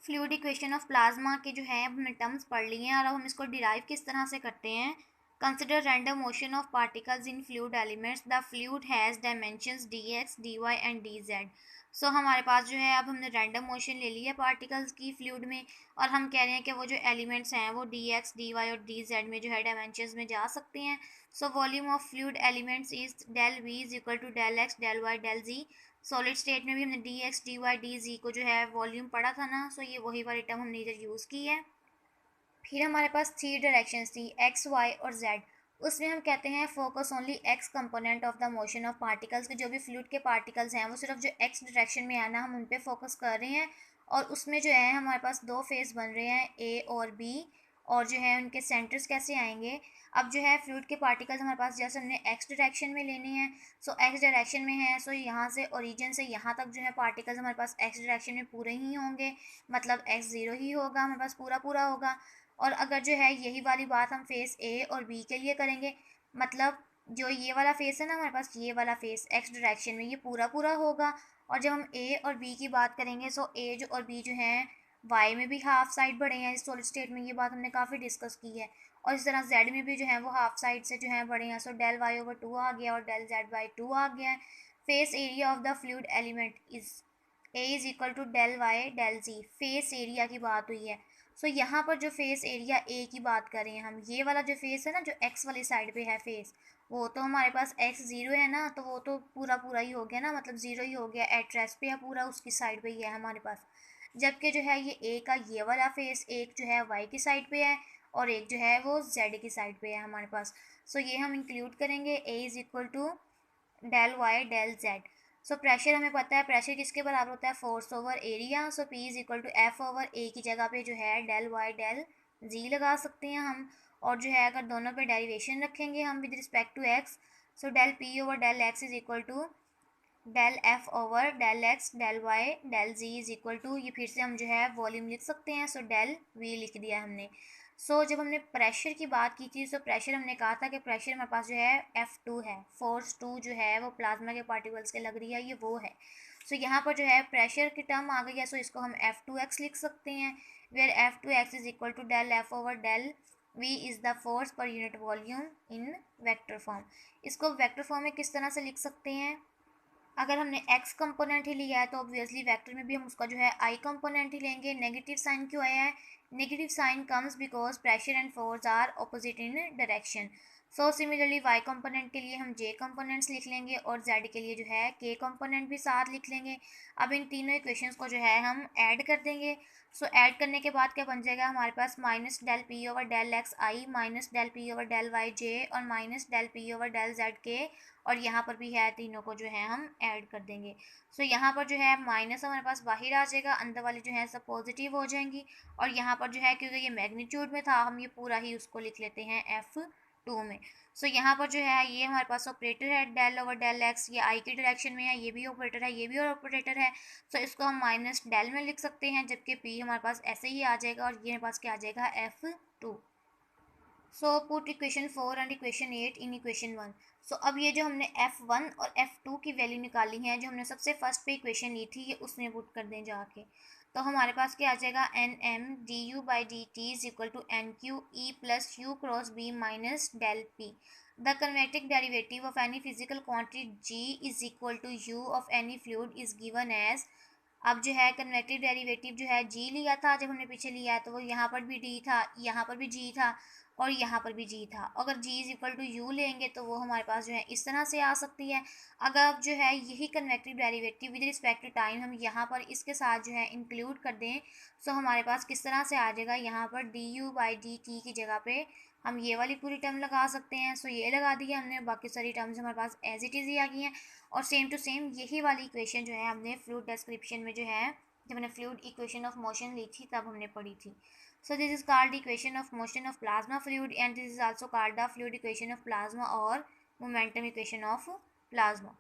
Fluid equation of plasma के जो है अब हमने टर्म्स पढ़ लिए हैं और अब हम इसको डिराइव किस तरह से करते हैं। Consider random motion of particles in fluid elements, the fluid has dimensions dx dy and dz। सो हमारे पास जो है अब हमने रैंडम मोशन ले ली है पार्टिकल्स की फ्लूइड में और हम कह रहे हैं कि वो जो एलिमेंट्स हैं वो dx dy और dz में जो है डायमेंशंस में जा सकते हैं। So volume of fluid elements is del v is equal to del X del Y del Z. Solid state में भी हमने D X D Y D Z को जो है वॉल्यूम पढ़ा था ना, सो ये वही वाली टर्म हमने इधर यूज़ की है। फिर हमारे पास थ्री डायरेक्शंस थी, एक्स वाई और जेड। उसमें हम कहते हैं focus only x component of the motion of particles, के जो भी फ्लूइड के पार्टिकल्स हैं वो सिर्फ जो एक्स डायरेक्शन में आना हम उन पर फोकस कर रहे हैं। और उसमें जो है हमारे पास दो फेस बन रहे हैं ए और बी, और जो है उनके सेंटर्स कैसे आएंगे। अब जो है फ्लूइड के पार्टिकल्स हमारे पास जैसे हमने एक्स डायरेक्शन में लेने हैं, सो एक्स डायरेक्शन में है, सो यहाँ से ओरिजिन से यहाँ तक जो है पार्टिकल्स हमारे पास एक्स डायरेक्शन में पूरे ही होंगे, मतलब एक्स ज़ीरो ही होगा, हमारे पास पूरा पूरा होगा। और अगर जो है यही वाली बात हम फेस ए और बी के लिए करेंगे, मतलब जो ये वाला फेस है ना हमारे पास, ये वाला फेस एक्स डायरेक्शन में ये पूरा पूरा होगा। और जब हम ए और बी की बात करेंगे, सो ए जो और बी जो हैं वाई में भी हाफ साइड बढ़े हैं इस सॉलिड स्टेट में, ये बात हमने काफ़ी डिस्कस की है। और इस तरह जेड में भी जो है वो हाफ साइड से जो है बढ़े हैं, so del Y over two आ गया और डेल जेड बाई टू आ गया है। Face area of the fluid element is A is equal to del Y del Z, face area की बात हुई है। सो यहाँ पर जो फेस एरिया ए की बात करें हम, ये वाला जो फेस है ना जो एक्स वाली साइड पे है फेस, वो तो हमारे पास एक्स ज़ीरो है ना, तो वो तो पूरा पूरा ही हो गया ना, मतलब ज़ीरो ही हो गया, एट रेस्ट पे है पूरा, उसकी साइड पे ही है हमारे पास। जबकि जो है ये ए का ये वाला फेस एक जो है वाई की साइड पे है और एक जो है वो जेड की साइड पे है हमारे पास। सो ये हम इंक्लूड करेंगे, A is equal to del Y del Z. So pressure हमें पता है, प्रेशर किसके बराबर होता है, force over area. So P is equal to F over A की जगह पे जो है डेल वाई डेल जी लगा सकते हैं हम। और जो है अगर दोनों पे डेरिवेशन रखेंगे हम with respect to X, so del P over del X is equal to del F over del X del Y del G is equal to, ये फिर से हम जो है वॉल्यूम लिख सकते हैं, सो डेल वी लिख दिया हमने। सो जब हमने प्रेशर की बात की थी, सो प्रेशर हमने कहा था कि प्रेशर हमारे पास जो है F2 है, फोर्स 2 जो है वो प्लाज्मा के पार्टिकल्स के लग रही है, ये वो है। सो यहाँ पर जो है प्रेशर की टर्म आ गई है, सो इसको हम F2x लिख सकते हैं, where F2x is equal to del F over del V is the force per unit volume in vector form. इसको वेक्टर फॉर्म में किस तरह से लिख सकते हैं, अगर हमने x कंपोनेंट ही लिया है तो ऑब्वियसली वेक्टर में भी हम उसका जो है i कंपोनेंट ही लेंगे। नेगेटिव साइन क्यों आया है, negative sign comes because pressure and force are opposite in direction. So similarly y component के लिए हम j कंपोनेंट्स लिख लेंगे और z के लिए जो है k कंपोनेंट भी साथ लिख लेंगे। अब इन तीनों इक्वेशंस को जो है हम ऐड कर देंगे। सो ऐड करने के बाद क्या बन जाएगा हमारे पास, minus del P over del X I minus del P over del Y J और minus del P over del Z के, और यहाँ पर भी है, तीनों को जो है हम ऐड कर देंगे। सो यहाँ पर जो है माइनस हमारे पास बाहर आ जाएगा, अंदर वाली जो है सब पॉजिटिव हो जाएंगी। और यहाँ पर जो है क्योंकि ये मैग्नीट्यूड में था, हम ये पूरा ही उसको लिख लेते हैं F2 में। सो यहाँ पर जो है ये हमारे पास ऑपरेटर है डेल ओवर डेल एक्स, ये आई की डायरेक्शन में है, ये भी ऑपरेटर है, ये भी ऑपरेटर है। सो इसको हम माइनस डेल में लिख सकते हैं, जबकि पी हमारे पास ऐसे ही आ जाएगा और ये हमारे पास क्या आ जाएगा F2। So put equation 4 and equation 8 in equation 1। सो अब ये जो हमने F1 और F2 की वैल्यू निकाली है, जो हमने सबसे फर्स्ट पे इक्वेशन ली थी, ये उसमें पुट कर दें जाके, तो हमारे पास क्या आ जाएगा, N M D U by D T is equal to N Q E plus U cross B minus del P. The convective derivative of any physical quantity G is equal to U of any fluid is given as. अब जो है convective derivative जो है जी लिया था जब हमने पीछे लिया है, तो वो यहाँ पर भी डी था, यहाँ पर भी जी था और यहाँ पर भी जी था। अगर जी इज इक्वल टू यू लेंगे तो वो हमारे पास जो है इस तरह से आ सकती है। अगर अब जो है यही convective derivative with respect to time हम यहाँ पर इसके साथ जो है इंक्लूड कर दें, सो हमारे पास किस तरह से आ जाएगा, यहाँ पर D U by D T की जगह पे हम ये वाली पूरी टर्म लगा सकते हैं। सो ये लगा दी है हमने, बाकी सारी टर्म्स हमारे पास एज इट इज़ ही आ गई हैं। और सेम टू सेम यही वाली इक्वेशन जो है हमने फ्लूइड डिस्क्रिप्शन में जो है, जब हमने फ्लूइड इक्वेशन ऑफ मोशन ली थी तब हमने पढ़ी थी। So this is called the equation of motion of plasma fluid, and this is also called the fluid equation of plasma or momentum equation of plasma.